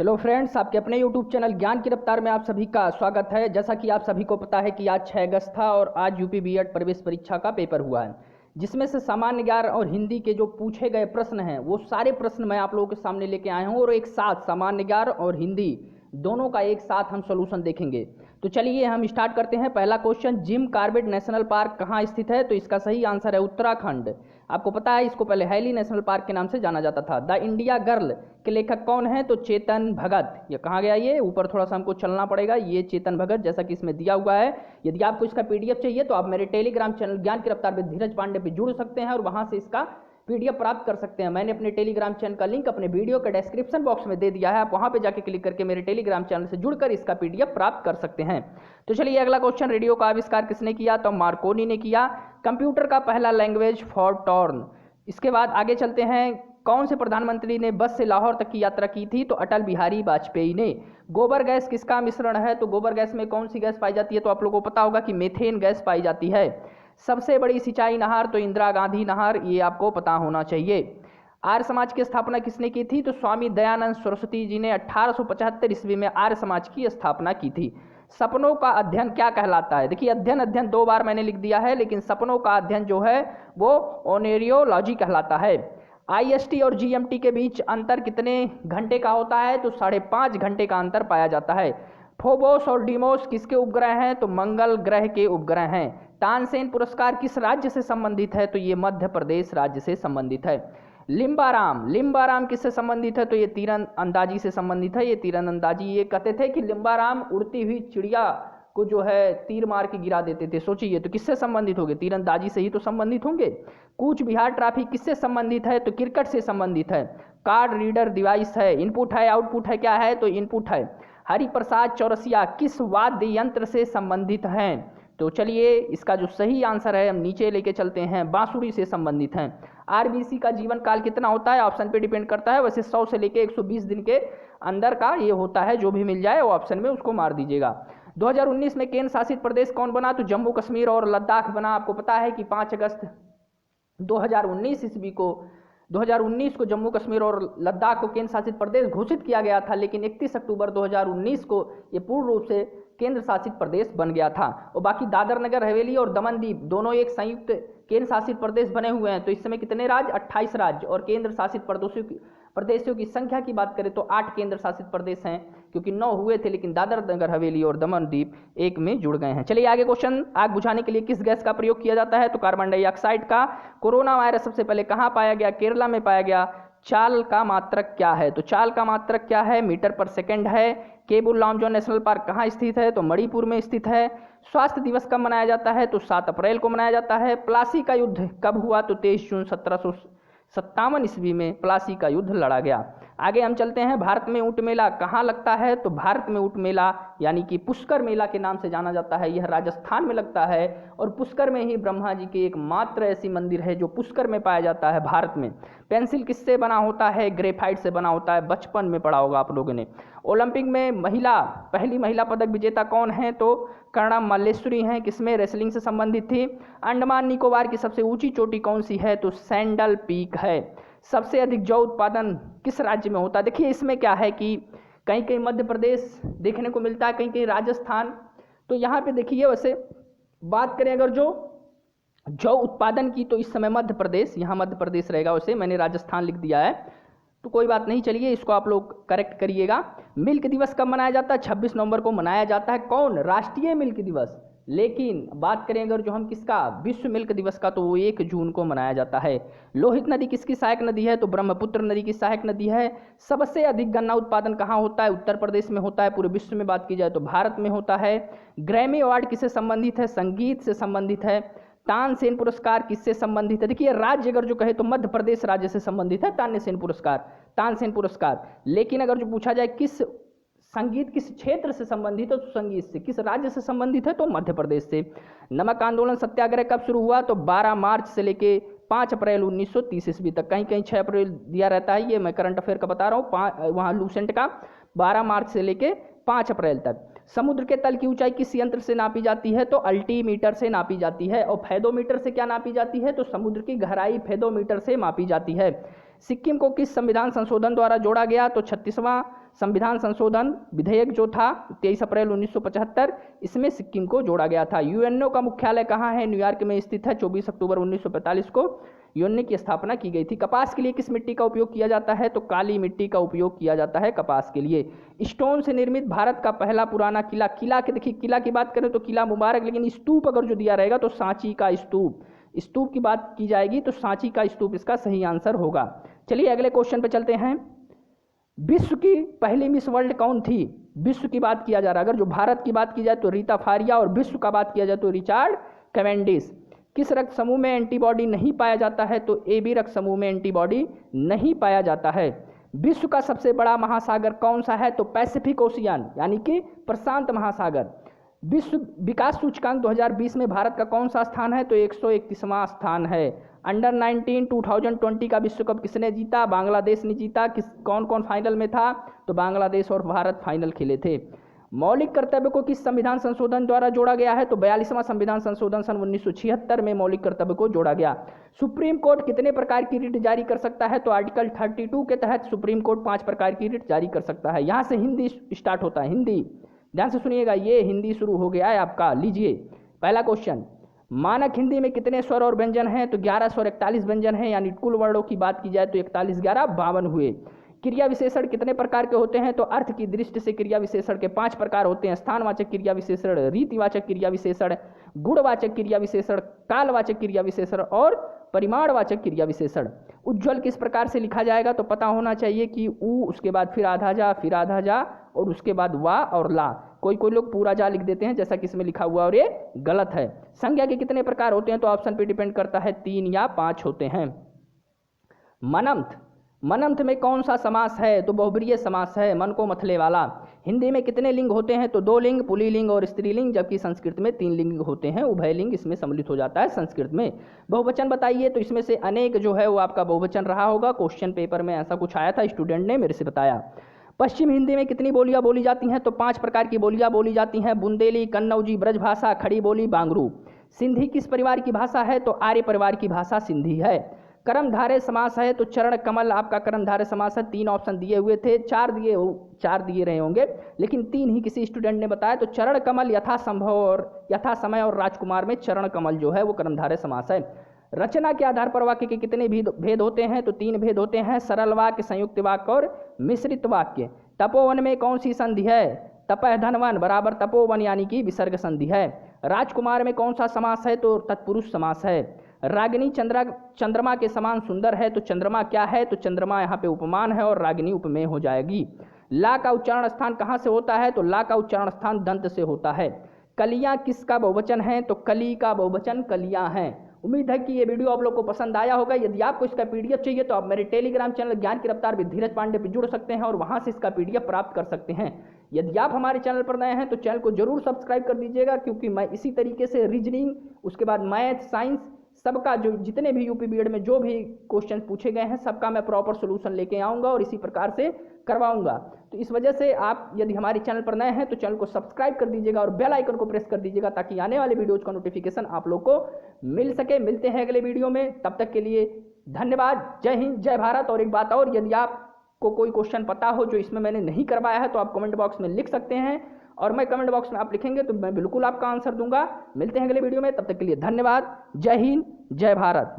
Hello friends, आपके अपने YouTube channel ज्ञान की रफ्तार में आप सभी का स्वागत है। जैसा कि आप सभी को पता है कि आज 6 अगस्त था और आज यूपी बीएड प्रवेश परीक्षा का पेपर हुआ है, जिसमें से सामान्य ज्ञान और हिंदी के जो पूछे गए प्रश्न हैं वो सारे प्रश्न मैं आप लोगों के सामने लेके आया हूँ और एक साथ सामान्य ज्ञान और हिंदी दोनों का एक साथ हम सोल्यूशन देखेंगे। तो चलिए हम स्टार्ट करते हैं। पहला question, Jim Corbett national park कहाँ स्थित है? तो इसका सही आंसर है उत्तराखंड। आपको पता है इसको पहले हैली नेशनल पार्क के नाम से जाना जाता था। द इंडिया गर्ल के लेखक कौन है? तो चेतन भगत। ये कहाँ गया? ये ऊपर थोड़ा सा हमको चलना पड़ेगा। ये चेतन भगत जैसा कि इसमें दिया हुआ है। यदि आपको इसका पीडीएफ चाहिए तो आप मेरे टेलीग्राम चैनल ज्ञान की रफ्तार में धीरज पांडे पे जुड़ सकते हैं और वहां से इसका पीडीएफ प्राप्त कर सकते हैं। मैंने अपने टेलीग्राम चैनल का लिंक अपने वीडियो के डिस्क्रिप्शन बॉक्स में दे दिया है। आप वहां पे जाके क्लिक करके मेरे टेलीग्राम चैनल से जुड़कर इसका पीडीएफ प्राप्त कर सकते हैं। तो चलिए अगला क्वेश्चन, रेडियो का आविष्कार किसने किया? तो मार्कोनी ने किया। कंप्यूटर का पहला लैंग्वेज फॉरटॉर्न। इसके बाद आगे चलते हैं, कौन से प्रधानमंत्री ने बस से लाहौर तक की यात्रा की थी? तो अटल बिहारी वाजपेयी ने। गोबर गैस किसका मिश्रण है? तो गोबर गैस में कौन सी गैस पाई जाती है? तो आप लोगों को पता होगा कि मीथेन गैस पाई जाती है। सबसे बड़ी सिंचाई नहर? तो इंदिरा गांधी नहर, ये आपको पता होना चाहिए। आर्य समाज की स्थापना किसने की थी? तो स्वामी दयानंद सरस्वती जी ने 1875 ईस्वी में आर्य समाज की स्थापना की थी। सपनों का अध्ययन क्या कहलाता है? देखिए अध्ययन अध्ययन दो बार मैंने लिख दिया है, लेकिन सपनों का अध्ययन जो है वो ओनेरियोलॉजी कहलाता है। आईएसटी और जीएमटी के बीच अंतर कितने घंटे का होता है? तो 5.5 घंटे का अंतर पाया जाता है। फोबोस और डीमोस किसके उपग्रह हैं? तो मंगल ग्रह के उपग्रह हैं। तानसेन पुरस्कार किस राज्य से संबंधित है? तो ये मध्य प्रदेश राज्य से संबंधित है। लिम्बाराम किससे संबंधित है? तो ये तीरंदाजी से संबंधित है। ये तीरंदाजी, ये कहते थे कि लिम्बाराम उड़ती हुई चिड़िया को जो है तीर मार के गिरा देते थे। सोचिए तो किससे संबंधित होंगे? तीरंदाजी से ही तो संबंधित होंगे। कूच बिहार ट्रॉफी किससे संबंधित है? तो क्रिकेट से संबंधित है। कार्ड रीडर डिवाइस है। इनपुट है आउटपुट है? क्या है? तो इनपुट है। हरिप्रसाद चौरसिया किस वाद्य यंत्र से संबंधित हैं? तो चलिए इसका जो सही आंसर है हम नीचे लेके चलते हैं, बांसुरी से संबंधित हैं। आरबीसी का जीवन काल कितना होता है? ऑप्शन पे डिपेंड करता है। वैसे 100 से लेके 120 दिन के अंदर का ये होता है। जो भी मिल जाए वो ऑप्शन में उसको मार दीजिएगा। 2019 में केंद्र शासित प्रदेश कौन बना? तो जम्मू कश्मीर और लद्दाख बना। आपको पता है कि 5 अगस्त 2019 ईस्वी को 2019 को जम्मू कश्मीर और लद्दाख को केंद्र शासित प्रदेश घोषित किया गया था, लेकिन 31 अक्टूबर 2019 को ये पूर्ण रूप से केंद्र शासित प्रदेश बन गया था। और बाकी दादर नगर हवेली और दमन दीव दोनों एक संयुक्त केंद्र शासित प्रदेश बने हुए हैं। तो इस समय कितने राज्य? 28 राज्य। और केंद्र शासित प्रदेशों की संख्या की बात करें तो 8 केंद्र शासित प्रदेश हैं, क्योंकि 9 हुए थे लेकिन दादर नगर हवेली और दमन दीव एक में जुड़ गए हैं। चलिए आगे क्वेश्चन, आग बुझाने के लिए किस गैस का प्रयोग किया जाता है? तो कार्बन डाइऑक्साइड का। कोरोना वायरस सबसे पहले कहाँ पाया गया? केरला में पाया गया। चाल का मात्रक क्या है? तो चाल का मात्रक क्या है? मीटर पर सेकंड है। केबुल लामजो नेशनल पार्क कहाँ स्थित है? तो मणिपुर में स्थित है। स्वास्थ्य दिवस कब मनाया जाता है? तो 7 अप्रैल को मनाया जाता है। प्लासी का युद्ध कब हुआ? तो 23 जून 1757 ईस्वी में प्लासी का युद्ध लड़ा गया। आगे हम चलते हैं, भारत में ऊंट मेला कहाँ लगता है? तो भारत में ऊंट मेला यानी कि पुष्कर मेला के नाम से जाना जाता है, यह राजस्थान में लगता है। और पुष्कर में ही ब्रह्मा जी की एकमात्र ऐसी मंदिर है जो पुष्कर में पाया जाता है भारत में। पेंसिल किससे बना होता है? ग्रेफाइट से बना होता है। बचपन में पढ़ा होगा आप लोगों ने। ओलंपिक में पहली महिला पदक विजेता कौन है? तो कर्णम मल्लेश्वरी हैं। किसमें? रेसलिंग से संबंधित थी। अंडमान निकोबार की सबसे ऊंची चोटी कौन सी है? तो सैंडल पीक है। सबसे अधिक जौ उत्पादन किस राज्य में होता है? देखिए इसमें क्या है कि कहीं कहीं मध्य प्रदेश देखने को मिलता है, कहीं कहीं राजस्थान। तो यहाँ पे देखिए, वैसे बात करें अगर जौ उत्पादन की तो इस समय मध्य प्रदेश, यहाँ मध्य प्रदेश रहेगा। वैसे मैंने राजस्थान लिख दिया है तो कोई बात नहीं, चलिए इसको आप लोग करेक्ट करिएगा। मिल्क दिवस कब मनाया जाता है? 26 नवंबर को मनाया जाता है। कौन? राष्ट्रीय मिल्क दिवस। लेकिन बात करें अगर जो हम किसका, विश्व मिल्क दिवस का, तो वो 1 जून को मनाया जाता है। लोहित नदी किसकी सहायक नदी है? तो ब्रह्मपुत्र नदी की सहायक नदी है। सबसे अधिक गन्ना उत्पादन कहाँ होता है? उत्तर प्रदेश में होता है। पूरे विश्व में बात की जाए तो भारत में होता है। ग्रैमी अवार्ड किससे संबंधित है? संगीत से संबंधित है। तानसेन पुरस्कार किससे संबंधित है? देखिए राज्य अगर जो कहे तो मध्य प्रदेश राज्य से संबंधित है तानसेन पुरस्कार। लेकिन अगर जो पूछा जाए संगीत किस क्षेत्र से संबंधित है, तो संगीत से। किस राज्य से संबंधित है? तो मध्य प्रदेश से। नमक आंदोलन सत्याग्रह कब शुरू हुआ? तो 12 मार्च से लेके 5 अप्रैल 1930 ईस्वी तक। कहीं कहीं 6 अप्रैल दिया रहता है, ये मैं करंट अफेयर का बता रहा हूँ। वहाँ लूसेंट का 12 मार्च से लेके 5 अप्रैल तक। समुद्र के तल की ऊंचाई किस यंत्र से नापी जाती है? तो अल्टीमीटर से नापी जाती है। और फेदोमीटर से क्या नापी जाती है? तो समुद्र की गहराई फेदोमीटर से मापी जाती है। सिक्किम को किस संविधान संशोधन द्वारा जोड़ा गया? तो 36वां संविधान संशोधन विधेयक जो था 23 अप्रैल 1975, इसमें सिक्किम को जोड़ा गया था। यूएनओ का मुख्यालय कहाँ है? न्यूयॉर्क में स्थित है। 24 अक्टूबर 1945 को यूएनओ की स्थापना की गई थी। कपास के लिए किस मिट्टी का उपयोग किया जाता है? तो काली मिट्टी का उपयोग किया जाता है कपास के लिए। स्टोन से निर्मित भारत का पहला पुराना किला, किला के देखिए, किला की बात करें तो किला मुबारक, लेकिन स्तूप अगर जो दिया रहेगा तो सांची का स्तूप, स्तूप की बात की जाएगी तो सांची का स्तूप इसका सही आंसर होगा। चलिए अगले क्वेश्चन पे चलते हैं। विश्व की पहली मिस वर्ल्ड कौन थी? विश्व की बात किया जा रहा है, अगर जो भारत की बात की जाए तो रीता फारिया, और विश्व का बात किया जाए तो रिचार्ड कैवेंडिश। किस रक्त समूह में एंटीबॉडी नहीं पाया जाता है? तो AB रक्त समूह में एंटीबॉडी नहीं पाया जाता है। विश्व का सबसे बड़ा महासागर कौन सा है? तो पैसिफिक ओशियन, यानी कि प्रशांत महासागर। विश्व विकास सूचकांक 2020 में भारत का कौन सा स्थान है? तो 131वां स्थान है। अंडर 19 2020 का विश्व कप किसने जीता? बांग्लादेश ने जीता। कौन कौन फाइनल में था? तो बांग्लादेश और भारत फाइनल खेले थे। मौलिक कर्तव्य को किस संविधान संशोधन द्वारा जोड़ा गया है? तो 42वां संविधान संशोधन सन 1976 में मौलिक कर्तव्य को जोड़ा गया। सुप्रीम कोर्ट कितने प्रकार की रिट जारी कर सकता है? तो आर्टिकल 32 के तहत सुप्रीम कोर्ट 5 प्रकार की रिट जारी कर सकता है। यहाँ से हिंदी स्टार्ट होता है, हिंदी ध्यान से सुनिएगा, ये हिंदी शुरू हो गया है आपका। लीजिए पहला क्वेश्चन, मानक हिंदी में कितने स्वर और व्यंजन हैं? तो 11 स्वर 41 व्यंजन हैं, यानी कुल वर्णों की बात की जाए तो 41 11 52 हुए। क्रिया विशेषण कितने प्रकार के होते हैं? तो अर्थ की दृष्टि से क्रिया विशेषण के 5 प्रकार होते हैं। स्थानवाचक क्रिया विशेषण, रीतिवाचक क्रिया विशेषण, गुणवाचक क्रिया विशेषण, कालवाचक क्रिया विशेषण और परिमाणवाचक क्रिया विशेषण। उज्ज्वल किस प्रकार से लिखा जाएगा? तो पता होना चाहिए कि ऊ, उसके बाद फिर आधा जा, फिर आधा जा, और उसके बाद वा और ला। कोई कोई लोग पूरा जा लिख देते हैं जैसा कि इसमें लिखा हुआ, और ये गलत है। संज्ञा के कितने प्रकार होते हैं? तो ऑप्शन पे डिपेंड करता है, 3 या 5 होते हैं। मनंत, मनंत में कौन सा समास है? तो बहुब्रीय समास है, मन को मथले वाला। हिंदी में कितने लिंग होते हैं? तो 2 लिंग, पुल्लिंग और स्त्रीलिंग, जबकि संस्कृत में 3 लिंग होते हैं। उभयलिंग इसमें सम्मिलित हो जाता है संस्कृत में। बहुवचन बताइए, तो इसमें से अनेक जो है वो आपका बहुवचन रहा होगा। क्वेश्चन पेपर में ऐसा कुछ आया था, स्टूडेंट ने मेरे से बताया। पश्चिम हिंदी में कितनी बोलियां बोली जाती हैं? तो 5 प्रकार की बोलियां बोली जाती हैं। बुंदेली, कन्नौजी, ब्रजभाषा, खड़ी बोली, बांगरू। सिंधी किस परिवार की भाषा है? तो आर्य परिवार की भाषा सिंधी है। कर्मधारय समास है, तो चरण कमल आपका कर्मधारय समास है। 3 ऑप्शन दिए हुए थे, 4 दिए रहे होंगे, लेकिन 3 ही किसी स्टूडेंट ने बताया। तो चरण कमल यथा संभव और यथा समय और राजकुमार में चरण कमल जो है वो कर्मधारय समास है। रचना के आधार पर वाक्य के कितने भेद होते हैं? तो 3 भेद होते हैं, सरल वाक्य, संयुक्त वाक्य और मिश्रित वाक्य। तपोवन में कौन सी संधि है? तपह धनवन बराबर तपोवन, यानी कि विसर्ग संधि है। राजकुमार में कौन सा समास है? तो तत्पुरुष समास है। रागिनी चंद्रमा के समान सुंदर है, तो चंद्रमा क्या है? तो चंद्रमा यहाँ पे उपमान है और रागिनी उपमेय हो जाएगी। ला का उच्चारण स्थान कहाँ से होता है? तो ला का उच्चारण स्थान दंत से होता है। कलियाँ किसका बहुवचन है? तो कली का बहुवचन कलियाँ हैं। उम्मीद है कि ये वीडियो आप लोग को पसंद आया होगा। यदि आपको इसका PDF चाहिए तो आप मेरे टेलीग्राम चैनल ज्ञान की रफ्तार विद धीरज पांडे पर जुड़ सकते हैं और वहां से इसका PDF प्राप्त कर सकते हैं। यदि आप हमारे चैनल पर नए हैं तो चैनल को जरूर सब्सक्राइब कर दीजिएगा, क्योंकि मैं इसी तरीके से रीजनिंग, उसके बाद मैथ, साइंस, सबका जो जितने भी यूपी बीएड में जो भी क्वेश्चन पूछे गए हैं सबका मैं प्रॉपर सोल्यूशन लेके आऊँगा और इसी प्रकार से करवाऊँगा। तो इस वजह से आप यदि हमारे चैनल पर नए हैं तो चैनल को सब्सक्राइब कर दीजिएगा और बेल आइकन को प्रेस कर दीजिएगा, ताकि आने वाले वीडियोज़ का नोटिफिकेशन आप लोग को मिल सके। मिलते हैं अगले वीडियो में, तब तक के लिए धन्यवाद। जय हिंद, जय भारत। और एक बात और, यदि आपको कोई क्वेश्चन पता हो जो इसमें मैंने नहीं करवाया है तो आप कमेंट बॉक्स में लिख सकते हैं, और मैं कमेंट बॉक्स में आप लिखेंगे तो मैं बिल्कुल आपका आंसर दूंगा। मिलते हैं अगले वीडियो में, तब तक के लिए धन्यवाद। जय हिंद, जय भारत।